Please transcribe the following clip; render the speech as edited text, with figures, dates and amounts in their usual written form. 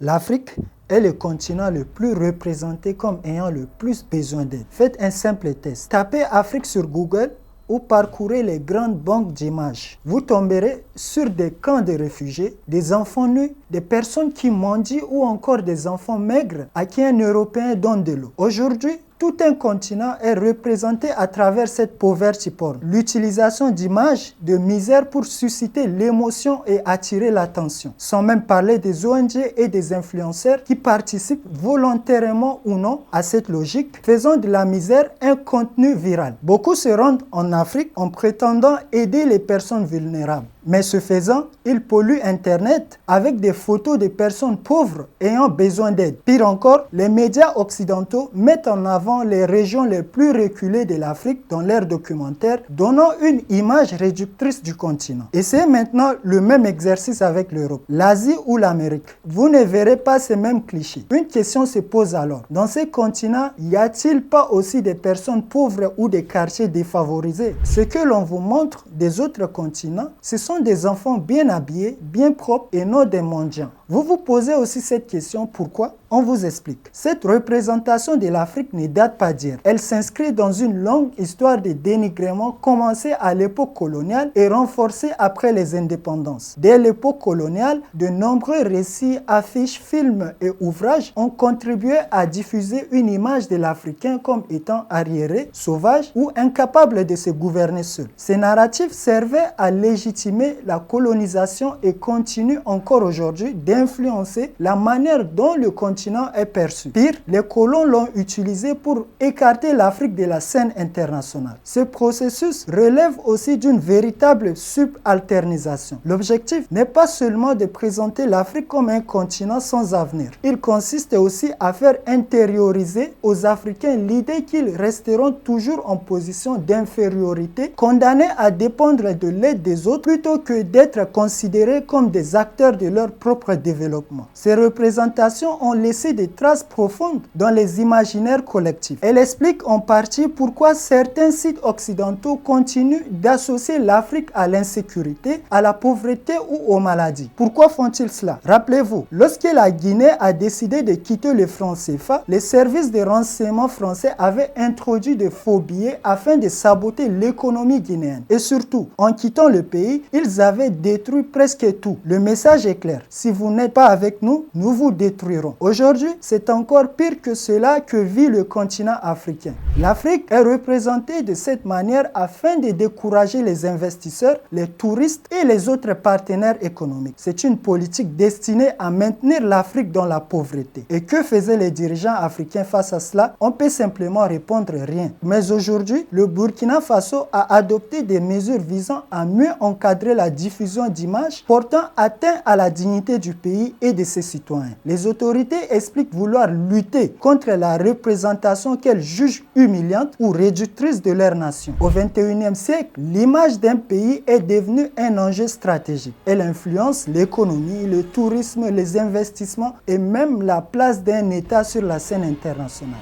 L'Afrique est le continent le plus représenté comme ayant le plus besoin d'aide. Faites un simple test. Tapez Afrique sur Google ou parcourez les grandes banques d'images. Vous tomberez sur des camps de réfugiés, des enfants nus, des personnes qui mendient ou encore des enfants maigres à qui un Européen donne de l'eau. Aujourd'hui, tout un continent est représenté à travers cette poverty porn. L'utilisation d'images de misère pour susciter l'émotion et attirer l'attention. Sans même parler des ONG et des influenceurs qui participent volontairement ou non à cette logique, faisant de la misère un contenu viral. Beaucoup se rendent en Afrique en prétendant aider les personnes vulnérables. Mais ce faisant, ils polluent Internet avec des photos de personnes pauvres ayant besoin d'aide. Pire encore, les médias occidentaux mettent en avant les régions les plus reculées de l'Afrique dans leurs documentaires, donnant une image réductrice du continent. Essayez maintenant le même exercice avec l'Europe, l'Asie ou l'Amérique. Vous ne verrez pas ces mêmes clichés. Une question se pose alors. Dans ces continents, y a-t-il pas aussi des personnes pauvres ou des quartiers défavorisés? Ce que l'on vous montre des autres continents, ce sont des enfants bien habillés, bien propres et non des mendiants. Vous vous posez aussi cette question, pourquoi? On vous explique. Cette représentation de l'Afrique ne date pas d'hier. Elle s'inscrit dans une longue histoire de dénigrement commencée à l'époque coloniale et renforcée après les indépendances. Dès l'époque coloniale, de nombreux récits, affiches, films et ouvrages ont contribué à diffuser une image de l'Africain comme étant arriéré, sauvage ou incapable de se gouverner seul. Ces narratifs servaient à légitimer la colonisation et continuent encore aujourd'hui d'influencer la manière dont le continent est perçu. Pire, les colons l'ont utilisé pour écarter l'Afrique de la scène internationale. Ce processus relève aussi d'une véritable subalternisation. L'objectif n'est pas seulement de présenter l'Afrique comme un continent sans avenir. Il consiste aussi à faire intérioriser aux Africains l'idée qu'ils resteront toujours en position d'infériorité, condamnés à dépendre de l'aide des autres plutôt que d'être considérés comme des acteurs de leur propre développement. Ces représentations ont laissé des traces profondes dans les imaginaires collectifs. Elles expliquent en partie pourquoi certains sites occidentaux continuent d'associer l'Afrique à l'insécurité, à la pauvreté ou aux maladies. Pourquoi font-ils cela? Rappelez-vous, lorsque la Guinée a décidé de quitter le franc CFA, les services de renseignement français avaient introduit de faux billets afin de saboter l'économie guinéenne. Et surtout, en quittant le pays, ils avaient détruit presque tout. Le message est clair. Si vous n'êtes pas avec nous, nous vous détruirons. Aujourd'hui, c'est encore pire que cela que vit le continent africain. L'Afrique est représentée de cette manière afin de décourager les investisseurs, les touristes et les autres partenaires économiques. C'est une politique destinée à maintenir l'Afrique dans la pauvreté. Et que faisaient les dirigeants africains face à cela? On peut simplement répondre rien. Mais aujourd'hui, le Burkina Faso a adopté des mesures visant à mieux encadrer la diffusion d'images portant atteinte à la dignité du pays et de ses citoyens. Les autorités expliquent vouloir lutter contre la représentation qu'elles jugent humiliante ou réductrice de leur nation. Au XXIe siècle, l'image d'un pays est devenue un enjeu stratégique. Elle influence l'économie, le tourisme, les investissements et même la place d'un État sur la scène internationale.